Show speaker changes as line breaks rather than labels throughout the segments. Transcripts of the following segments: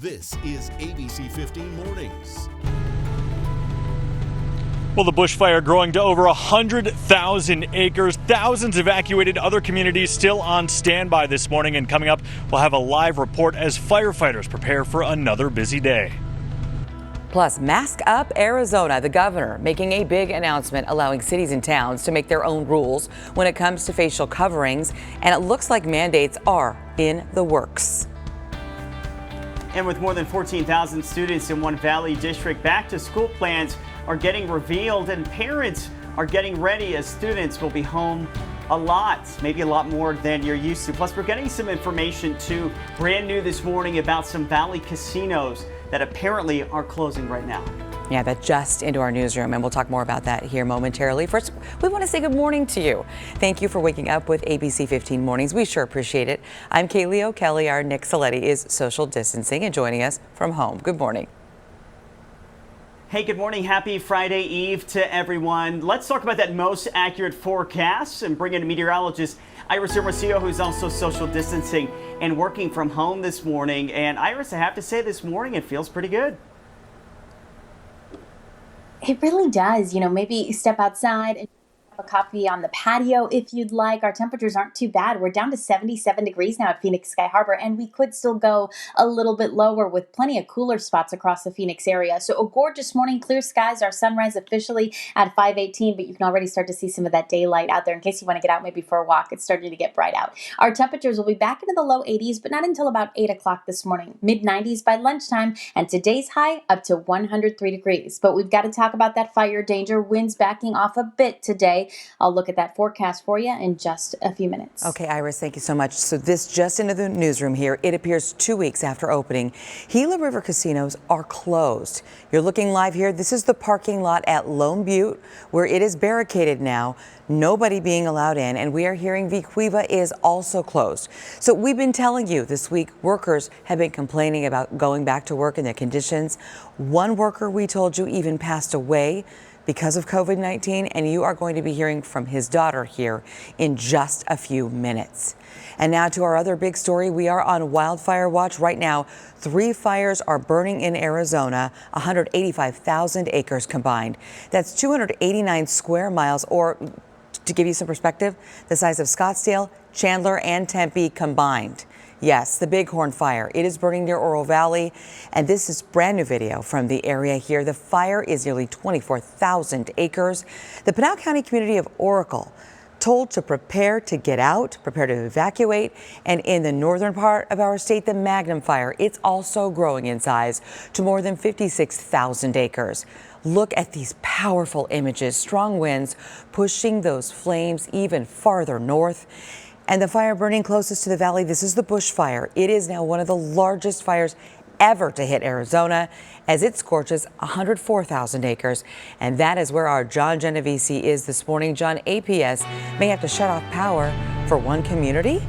This is ABC15 Mornings.
Well, the bushfire growing to over 100,000 acres. Thousands evacuated. Other communities still on standby this morning. And coming up, we'll have a live report as firefighters prepare for another busy day.
Plus, mask up Arizona. The governor making a big announcement allowing cities and towns to make their own rules when it comes to facial coverings. And it looks like mandates are in the works.
And with more than 14,000 students in one Valley district, back to school plans are getting revealed and parents are getting ready as students will be home a lot, maybe a lot more than you're used to. Plus, we're getting some information too, brand new this morning, about some Valley casinos that apparently are closing right now.
Yeah, that just into our newsroom, and we'll talk more about that here momentarily. First, we want to say good morning to you. Thank you for waking up with ABC 15 Mornings. We sure appreciate it. I'm Kaylee O'Kelly. Our Nick Saletti is social distancing and joining us from home. Good morning.
Hey, good morning. Happy Friday Eve to everyone. Let's talk about that most accurate forecast and bring in meteorologist Iris Hermosillo, who's also social distancing and working from home this morning. And Iris, I have to say this morning, it feels pretty good.
It really does. You know, maybe step outside and have a coffee on the patio if you'd like. Our temperatures aren't too bad. We're down to 77 degrees now at Phoenix Sky Harbor, and we could still go a little bit lower with plenty of cooler spots across the Phoenix area. So a gorgeous morning, clear skies. Our sunrise officially at 5:18, but you can already start to see some of that daylight out there in case you want to get out maybe for a walk. It's starting to get bright out. Our temperatures will be back into the low 80s, but not until about 8 o'clock this morning. Mid 90s by lunchtime, and today's high up to 103 degrees. But we've got to talk about that fire danger. Winds backing off a bit today. I'll look at that forecast for you in just a few minutes.
Okay, Iris, thank you so much. So this just into the newsroom here. It appears 2 weeks after opening, Gila River casinos are closed. You're looking live here. This is the parking lot at Lone Butte, where it is barricaded now. Nobody being allowed in, and we are hearing Vicuiva is also closed. So we've been telling you this week, workers have been complaining about going back to work and their conditions. One worker, we told you, even passed away because of COVID-19, and you are going to be hearing from his daughter here in just a few minutes. And now to our other big story. We are on wildfire watch right now. 3 fires are burning in Arizona, 185,000 acres combined. That's 289 square miles, or to give you some perspective, the size of Scottsdale, Chandler, and Tempe combined. Yes, the Bighorn Fire. It is burning near Oro Valley, and this is brand new video from the area here. The fire is nearly 24,000 acres. The Pinal County community of Oracle told to prepare to get out, prepare to evacuate. And in the northern part of our state, the Magnum Fire, it's also growing in size to more than 56,000 acres. Look at these powerful images, strong winds pushing those flames even farther north. And the fire burning closest to the valley, this is the bushfire. It is now one of the largest fires ever to hit Arizona, as it scorches 104,000 acres. And that is where our John Genovese is this morning. John, APS may have to shut off power for one community.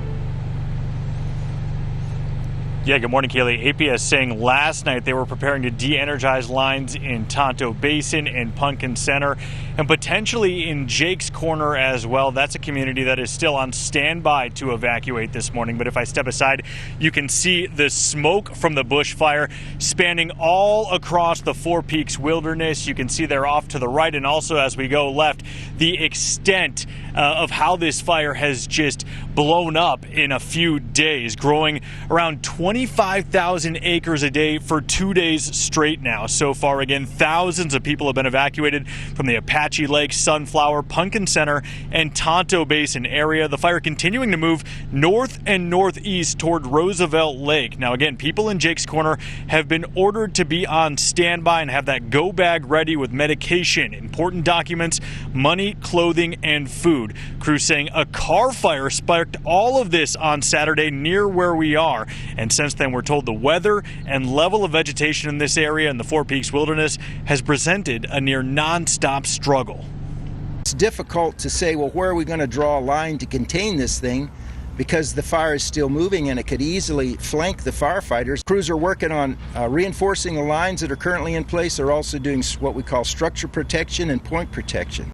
Yeah, good morning, Kaylee. APS saying last night they were preparing to de-energize lines in Tonto Basin and Pumpkin Center, and potentially in Jake's Corner as well. That's a community that is still on standby to evacuate this morning. But if I step aside, you can see the smoke from the bushfire spanning all across the Four Peaks wilderness. You can see there off to the right, and also as we go left, the extent of how this fire has just blown up in a few days, growing around 25,000 acres a day for 2 days straight now. So far, again, thousands of people have been evacuated from the Apache Lake, Sunflower, Pumpkin Center, and Tonto Basin area. The fire continuing to move north and northeast toward Roosevelt Lake. Now, again, people in Jake's Corner have been ordered to be on standby and have that go bag ready with medication, important documents, money, clothing, and food. Crews saying a car fire sparked all of this on Saturday near where we are. And since then, we're told the weather and level of vegetation in this area in the Four Peaks Wilderness has presented a near nonstop struggle.
It's difficult to say, well, where are we going to draw a line to contain this thing? Because the fire is still moving and it could easily flank the firefighters. Crews are working on reinforcing the lines that are currently in place. They're also doing what we call structure protection and point protection.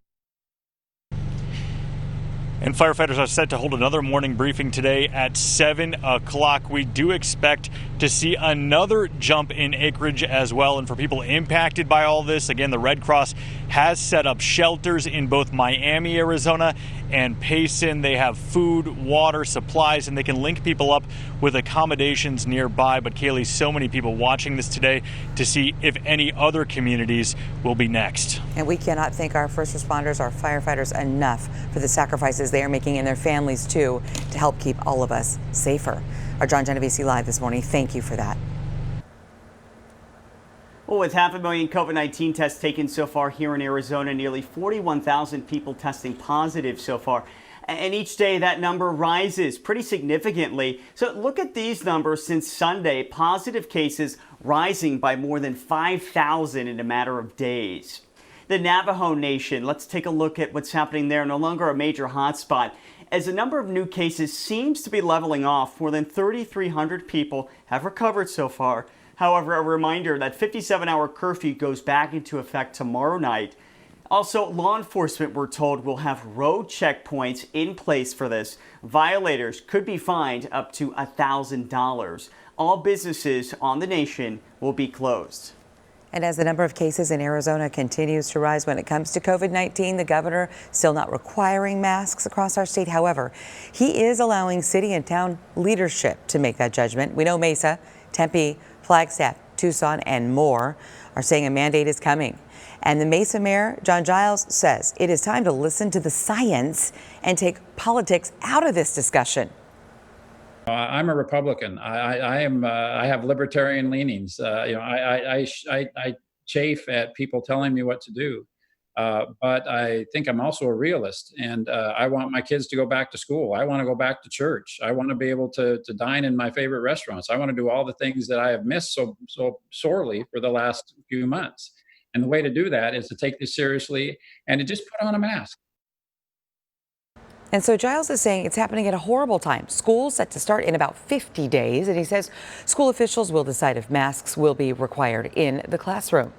And firefighters are set to hold another morning briefing today at 7 o'clock. We do expect to see another jump in acreage as well. And for people impacted by all this, again, the Red Cross has set up shelters in both Miami, Arizona and Payson. They have food, water, supplies, and they can link people up with accommodations nearby. But Kaylee, so many people watching this today to see if any other communities will be next.
And we cannot thank our first responders, our firefighters enough for the sacrifices they are making, and their families too, to help keep all of us safer. Our John Genovese Live this morning, thank you for that.
Well, with 500,000 COVID-19 tests taken so far here in Arizona, nearly 41,000 people testing positive so far. And each day that number rises pretty significantly. So look at these numbers since Sunday. Positive cases rising by more than 5,000 in a matter of days. The Navajo Nation, let's take a look at what's happening there. No longer a major hotspot, as the number of new cases seems to be leveling off. More than 3,300 people have recovered so far. However, a reminder that 57-hour curfew goes back into effect tomorrow night. Also, law enforcement, we're told, will have road checkpoints in place for this. Violators could be fined up to $1,000. All businesses on the nation will be closed.
And as the number of cases in Arizona continues to rise when it comes to COVID-19, the governor still not requiring masks across our state. However, he is allowing city and town leadership to make that judgment. We know Mesa, Tempe, Flagstaff, Tucson, and more are saying a mandate is coming. And the Mesa Mayor, John Giles, says it is time to listen to the science and take politics out of this discussion.
I'm a Republican. I have libertarian leanings. I chafe at people telling me what to do. But I think I'm also a realist, and I want my kids to go back to school. I want to go back to church. I want to be able to dine in my favorite restaurants. I want to do all the things that I have missed so sorely for the last few months. And the way to do that is to take this seriously and to just put on a mask.
And so Giles is saying it's happening at a horrible time. School set to start in about 50 days. And he says school officials will decide if masks will be required in the classroom.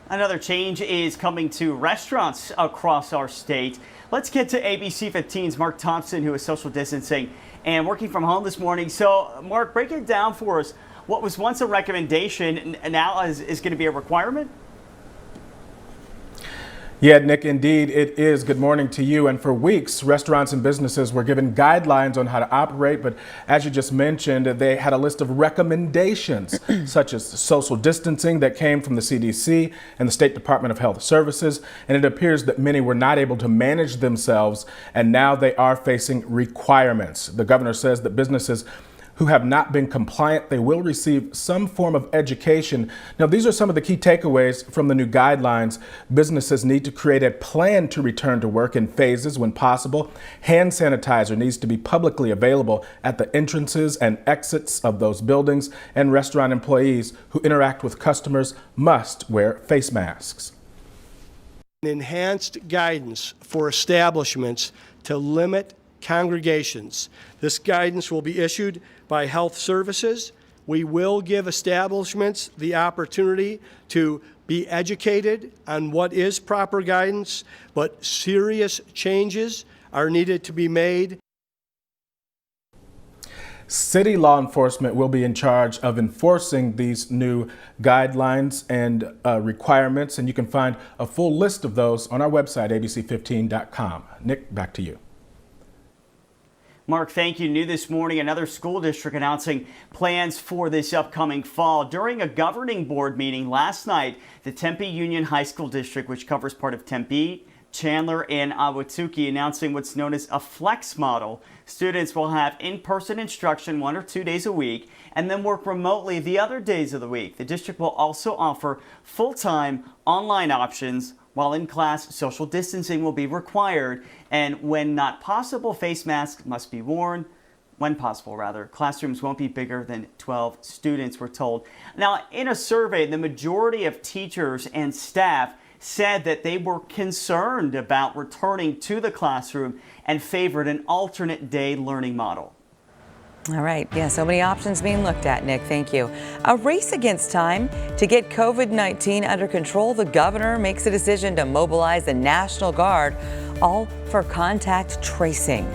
Another change is coming to restaurants across our state. Let's get to ABC15's Mark Thompson, who is social distancing and working from home this morning. So, Mark, break it down for us. What was once a recommendation now is going to be a requirement?
Yeah, Nick, indeed it is. Good morning to you. And for weeks, restaurants and businesses were given guidelines on how to operate. But as you just mentioned, they had a list of recommendations, such as social distancing that came from the CDC and the State Department of Health Services. And it appears that many were not able to manage themselves, and now they are facing requirements. The governor says that businesses who have not been compliant, they will receive some form of education. Now, these are some of the key takeaways from the new guidelines. Businesses need to create a plan to return to work in phases when possible. Hand sanitizer needs to be publicly available at the entrances and exits of those buildings, and restaurant employees who interact with customers must wear face masks.
Enhanced guidance for establishments to limit congregations. This guidance will be issued by Health Services. We will give establishments the opportunity to be educated on what is proper guidance, but serious changes are needed to be made.
City law enforcement will be in charge of enforcing these new guidelines and requirements, and you can find a full list of those on our website, abc15.com. Nick, back to you.
Mark, thank you. New this morning, another school district announcing plans for this upcoming fall. During a governing board meeting last night, the Tempe Union High School District, which covers part of Tempe, Chandler, and Ahwatukee, announcing what's known as a flex model. Students will have in-person instruction 1 or 2 days a week and then work remotely the other days of the week. The district will also offer full-time online options. While in class, social distancing will be required, and when not possible, face masks must be worn. When possible, rather. Classrooms won't be bigger than 12 students, we're told. Now, in a survey, the majority of teachers and staff said that they were concerned about returning to the classroom and favored an alternate day learning model.
All right. Yeah, so many options being looked at, Nick. Thank you. A race against time to get COVID-19 under control. The governor makes a decision to mobilize the National Guard all for contact tracing.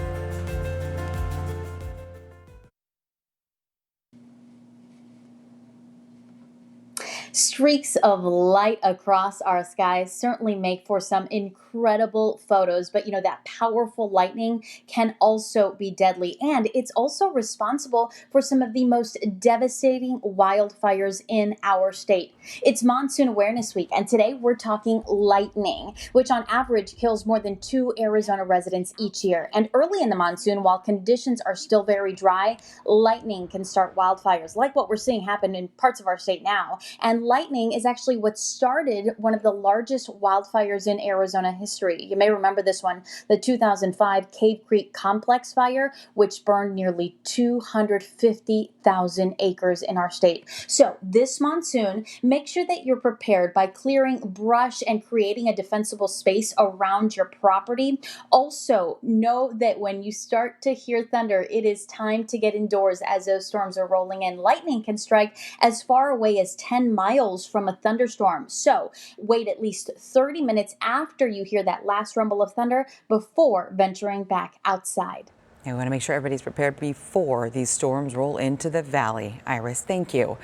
Streaks of light across our skies certainly make for some incredible photos, but that powerful lightning can also be deadly, and it's also responsible for some of the most devastating wildfires in our state. It's Monsoon Awareness Week, and today we're talking lightning, which on average kills more than 2 Arizona residents each year. And early in the monsoon, while conditions are still very dry, lightning can start wildfires like what we're seeing happen in parts of our state now. And lightning is actually what started one of the largest wildfires in Arizona history. You may remember this one, the 2005 Cave Creek Complex fire, which burned nearly 250,000 acres in our state. So this monsoon, make sure that you're prepared by clearing brush and creating a defensible space around your property. Also, know that when you start to hear thunder, it is time to get indoors as those storms are rolling in. Lightning can strike as far away as 10 miles from a thunderstorm. So wait at least 30 minutes after you hear that last rumble of thunder before venturing back outside.
And we want to make sure everybody's prepared before these storms roll into the valley. Iris, thank you.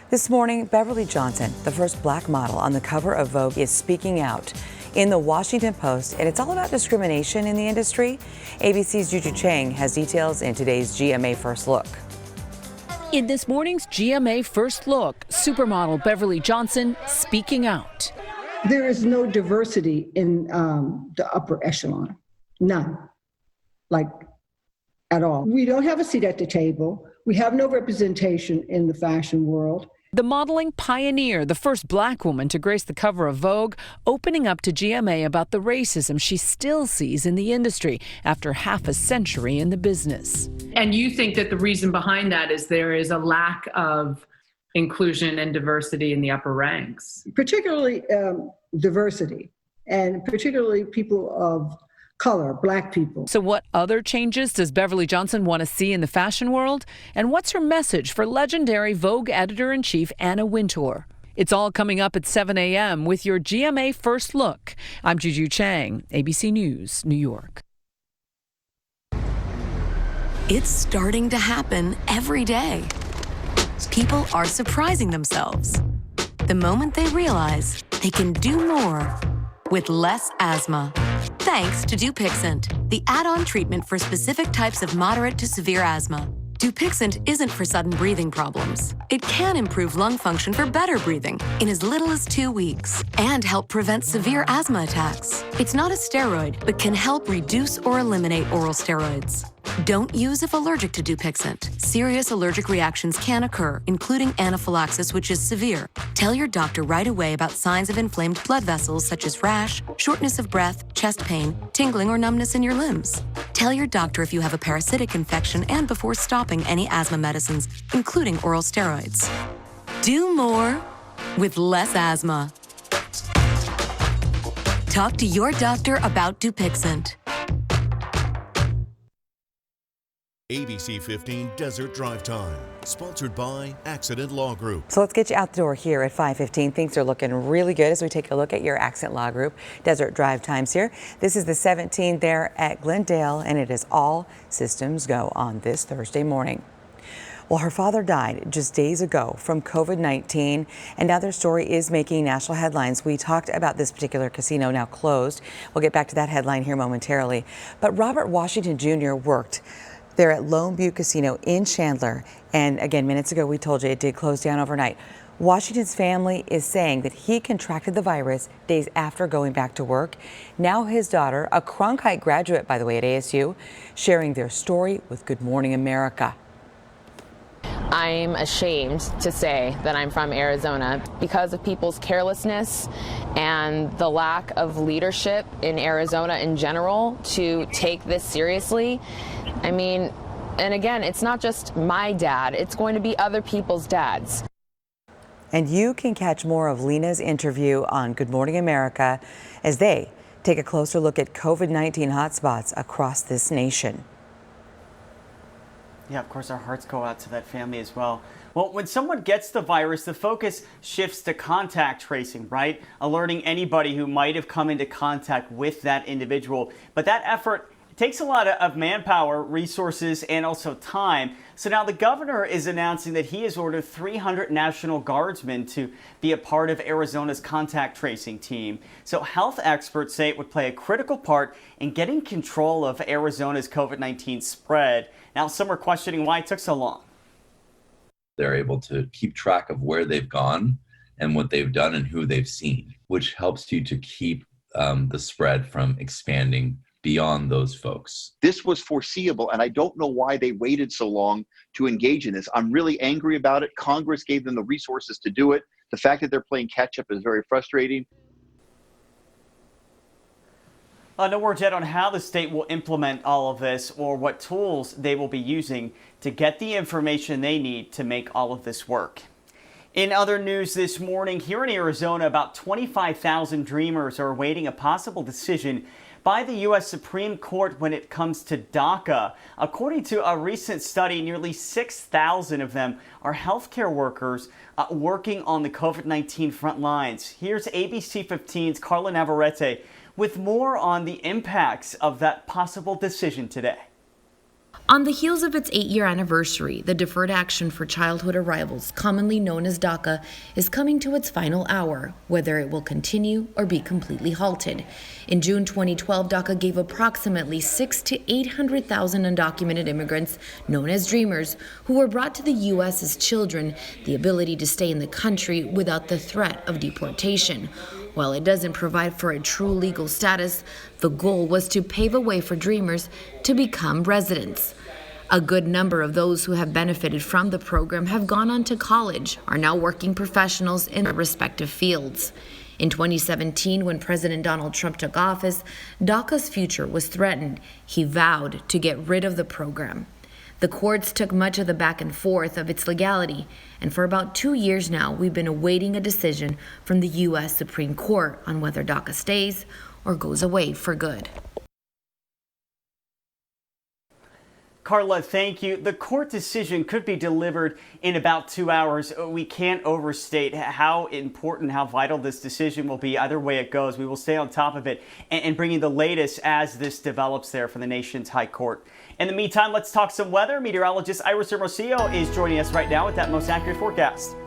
This morning, Beverly Johnson, the first black model on the cover of Vogue, is speaking out in the Washington Post, and it's all about discrimination in the industry. ABC's Juju Chang has details in today's GMA First Look.
In this morning's GMA First Look, supermodel Beverly Johnson speaking out.
There is no diversity in the upper echelon, none, like at all. We don't have a seat at the table. We have no representation in the fashion world.
The modeling pioneer, the first black woman to grace the cover of Vogue, opening up to GMA about the racism she still sees in the industry after half a century in the business.
And you think that the reason behind that is there is a lack of inclusion and diversity in the upper ranks?
Particularly diversity, and particularly people of color, black people.
So what other changes does Beverly Johnson want to see in the fashion world? And what's her message for legendary Vogue editor-in-chief Anna Wintour? It's all coming up at 7 a.m. with your GMA First Look. I'm Juju Chang, ABC News, New York.
It's starting to happen every day. People are surprising themselves the moment they realize they can do more with less asthma. Thanks to Dupixent, the add-on treatment for specific types of moderate to severe asthma. Dupixent isn't for sudden breathing problems. It can improve lung function for better breathing in as little as 2 weeks and help prevent severe asthma attacks. It's not a steroid, but can help reduce or eliminate oral steroids. Don't use if allergic to Dupixent. Serious allergic reactions can occur, including anaphylaxis, which is severe. Tell your doctor right away about signs of inflamed blood vessels such as rash, shortness of breath, chest pain, tingling, or numbness in your limbs. Tell your doctor if you have a parasitic infection and before stopping any asthma medicines, including oral steroids. Do more with less asthma. Talk to your doctor about Dupixent.
ABC15 Desert Drive Time, sponsored by Accident Law Group.
So let's get you out the door here at 5:15. Things are looking really good as we take a look at your Accident Law Group Desert Drive Times here. This is the 17th there at Glendale, and it is all systems go on this Thursday morning. Well, her father died just days ago from COVID-19, and now their story is making national headlines. We talked about this particular casino now closed. We'll get back to that headline here momentarily. But Robert Washington Jr. worked there at Lone Butte Casino in Chandler. And again, minutes ago, we told you it did close down overnight. Washington's family is saying that he contracted the virus days after going back to work. Now his daughter, a Cronkite graduate, by the way, at ASU, sharing their story with Good Morning America.
I'm ashamed to say that I'm from Arizona because of people's carelessness and the lack of leadership in Arizona in general to take this seriously. I mean, and again, it's not just my dad, it's going to be other people's dads.
And you can catch more of Lena's interview on Good Morning America as they take a closer look at COVID-19 hotspots across this nation.
Yeah, of course, our hearts go out to that family as well. Well, when someone gets the virus, the focus shifts to contact tracing, right? Alerting anybody who might have come into contact with that individual. But that effort takes a lot of manpower, resources, and also time. So now the governor is announcing that he has ordered 300 National Guardsmen to be a part of Arizona's contact tracing team. So health experts say it would play a critical part in getting control of Arizona's COVID-19 spread. Now, some are questioning why it took so long.
They're able to keep track of where they've gone and what they've done and who they've seen, which helps you to keep the spread from expanding beyond those folks.
This was foreseeable, and I don't know why they waited so long to engage in this. I'm really angry about it. Congress gave them the resources to do it. The fact that they're playing catch up is very frustrating.
No word yet on how the state will implement all of this or what tools they will be using to get the information they need to make all of this work. In other news this morning, here in Arizona, about 25,000 Dreamers are awaiting a possible decision by the U.S. Supreme Court when it comes to DACA. According to a recent study, nearly 6,000 of them are healthcare workers working on the COVID-19 front lines. Here's ABC15's Carla Navarrete with more on the impacts of that possible decision today.
On the heels of its 8-year anniversary, the Deferred Action for Childhood Arrivals, commonly known as DACA, is coming to its final hour, whether it will continue or be completely halted. In June 2012, DACA gave approximately 600,000 to 800,000 undocumented immigrants, known as Dreamers, who were brought to the U.S. as children, the ability to stay in the country without the threat of deportation. While it doesn't provide for a true legal status, the goal was to pave a way for Dreamers to become residents. A good number of those who have benefited from the program have gone on to college, are now working professionals in their respective fields. In 2017, when President Donald Trump took office, DACA's future was threatened. He vowed to get rid of the program. The courts took much of the back and forth of its legality, and for about 2 years now, we've been awaiting a decision from the U.S. Supreme Court on whether DACA stays or goes away for good.
Carla, thank you. The court decision could be delivered in about 2 hours. We can't overstate how important, how vital this decision will be. Either way it goes, we will stay on top of it and bring you the latest as this develops there from the nation's high court. In the meantime, let's talk some weather. Meteorologist Iris Hermosillo is joining us right now with that most accurate forecast.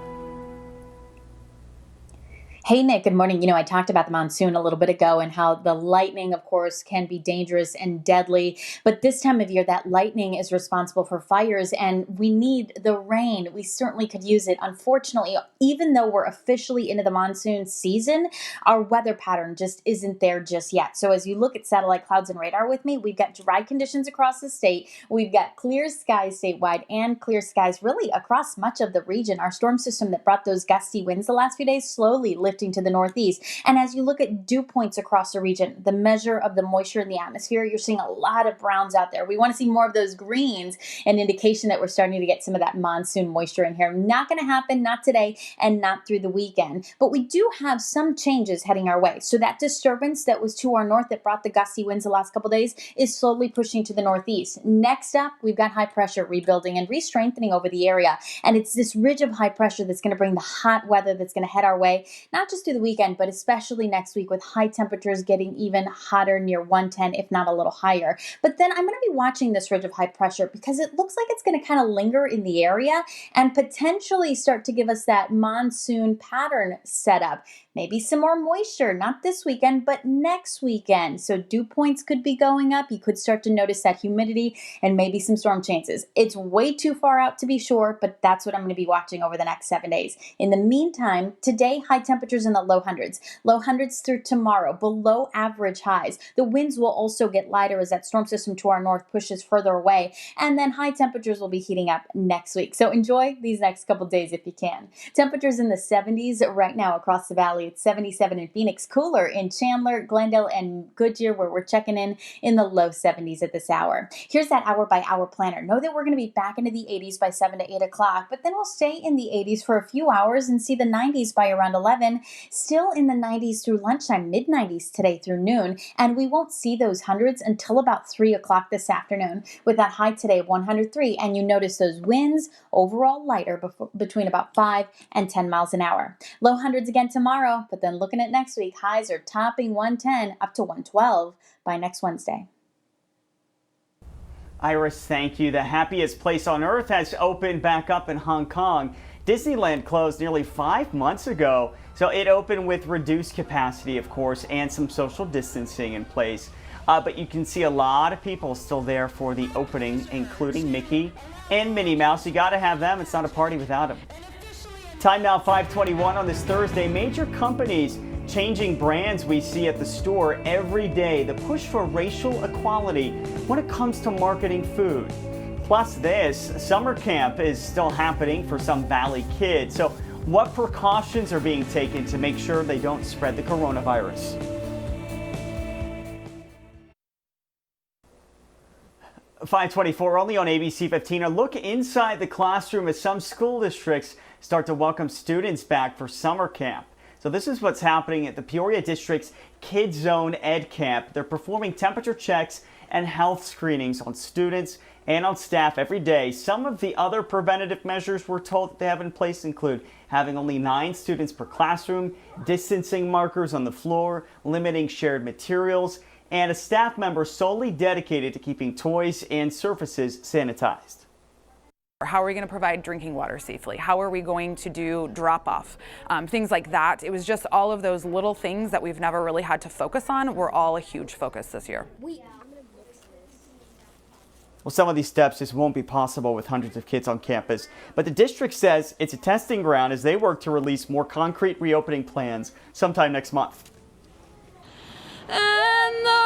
Hey, Nick, good morning. I talked about the monsoon a little bit ago and how the lightning, of course, can be dangerous and deadly. But this time of year, that lightning is responsible for fires, and we need the rain. We certainly could use it. Unfortunately, even though we're officially into the monsoon season, our weather pattern just isn't there just yet. So as you look at satellite clouds and radar with me, we've got dry conditions across the state. We've got clear skies statewide and clear skies really across much of the region. Our storm system that brought those gusty winds the last few days slowly lifting to the northeast. And as you look at dew points across the region, the measure of the moisture in the atmosphere, you're seeing a lot of browns out there. We want to see more of those greens, an indication that we're starting to get some of that monsoon moisture in here. Not going to happen, not today, and not through the weekend. But we do have some changes heading our way. So that disturbance that was to our north that brought the gusty winds the last couple days is slowly pushing to the northeast. Next up, we've got high pressure rebuilding and re-strengthening over the area. And it's this ridge of high pressure that's going to bring the hot weather that's going to head our way, not just through the weekend, but especially next week with high temperatures getting even hotter near 110, if not a little higher. But then I'm going to be watching this ridge of high pressure because it looks like it's going to kind of linger in the area and potentially start to give us that monsoon pattern setup. Maybe some more moisture, not this weekend, but next weekend. So dew points could be going up. You could start to notice that humidity and maybe some storm chances. It's way too far out to be sure, but that's what I'm going to be watching over the next 7 days. In the meantime, today, high temperatures in the low hundreds through tomorrow, below average highs. The winds will also get lighter as that storm system to our north pushes further away, and then high temperatures will be heating up next week. So enjoy these next couple days if you can. Temperatures in the 70s right now across the valley. It's 77 in Phoenix, cooler in Chandler, Glendale, and Goodyear, where we're checking in the low 70s at this hour. Here's that hour-by-hour planner. Know that we're going to be back into the 80s by 7 to 8 o'clock, but then we'll stay in the 80s for a few hours and see the 90s by around 11. again. Still in the 90s through lunchtime, mid-90s today through noon, and we won't see those hundreds until about 3 o'clock this afternoon, with that high today of 103. And you notice those winds overall lighter between about 5 and 10 miles an hour. Low hundreds again tomorrow, but then looking at next week, highs are topping 110 up to 112 by next Wednesday.
Iris, thank you. The happiest place on earth has opened back up in Hong Kong. Disneyland closed nearly 5 months ago, so it opened with reduced capacity, of course, and some social distancing in place. But you can see a lot of people still there for the opening, including Mickey and Minnie Mouse. You got to have them. It's not a party without them. Time now, 5:21 on this Thursday. Major companies changing brands we see at the store every day. The push for racial equality when it comes to marketing food. Plus this, summer camp is still happening for some Valley kids. So what precautions are being taken to make sure they don't spread the coronavirus? $5:24 only on ABC15. A look inside the classroom as some school districts start to welcome students back for summer camp. So this is what's happening at the Peoria District's Kids Zone Ed Camp. They're performing temperature checks and health screenings on students and on staff every day. Some of the other preventative measures we're told that they have in place include having only 9 students per classroom, distancing markers on the floor, limiting shared materials, and a staff member solely dedicated to keeping toys and surfaces sanitized.
How are we going to provide drinking water safely? How are we going to do drop-off? Things like that. It was just all of those little things that we've never really had to focus on were all a huge focus this year.
Well, some of these steps just won't be possible with hundreds of kids on campus, but the district says it's a testing ground as they work to release more concrete reopening plans sometime next month.
And the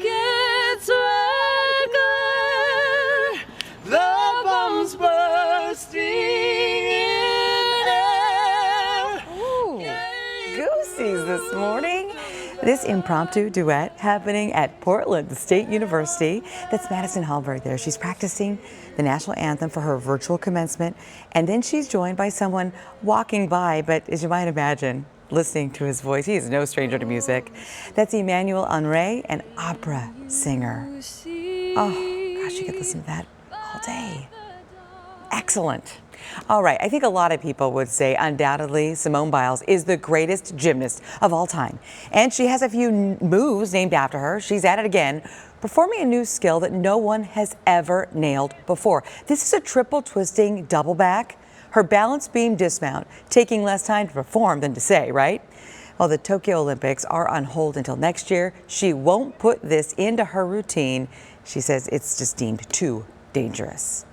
rockets regular, the bombs bursting in air.
Ooh, goosies this morning. This impromptu duet happening at Portland State University. That's Madison Hallberg there. She's practicing the national anthem for her virtual commencement, and then she's joined by someone walking by, but as you might imagine, listening to his voice, he is no stranger to music. That's Emmanuel Henry, an opera singer. Oh, gosh, you could listen to that all day. Excellent. All right, I think a lot of people would say undoubtedly Simone Biles is the greatest gymnast of all time. And she has a few moves named after her. She's at it again, performing a new skill that no one has ever nailed before. This is a triple twisting double back. Her balance beam dismount, taking less time to perform than to say, right? Well, the Tokyo Olympics are on hold until next year. She won't put this into her routine. She says it's just deemed too dangerous.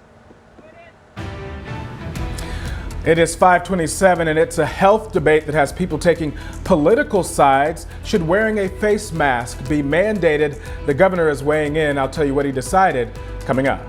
It is 5:27 and it's a health debate that has people taking political sides. Should wearing a face mask be mandated? The governor is weighing in. I'll tell you what he decided coming up.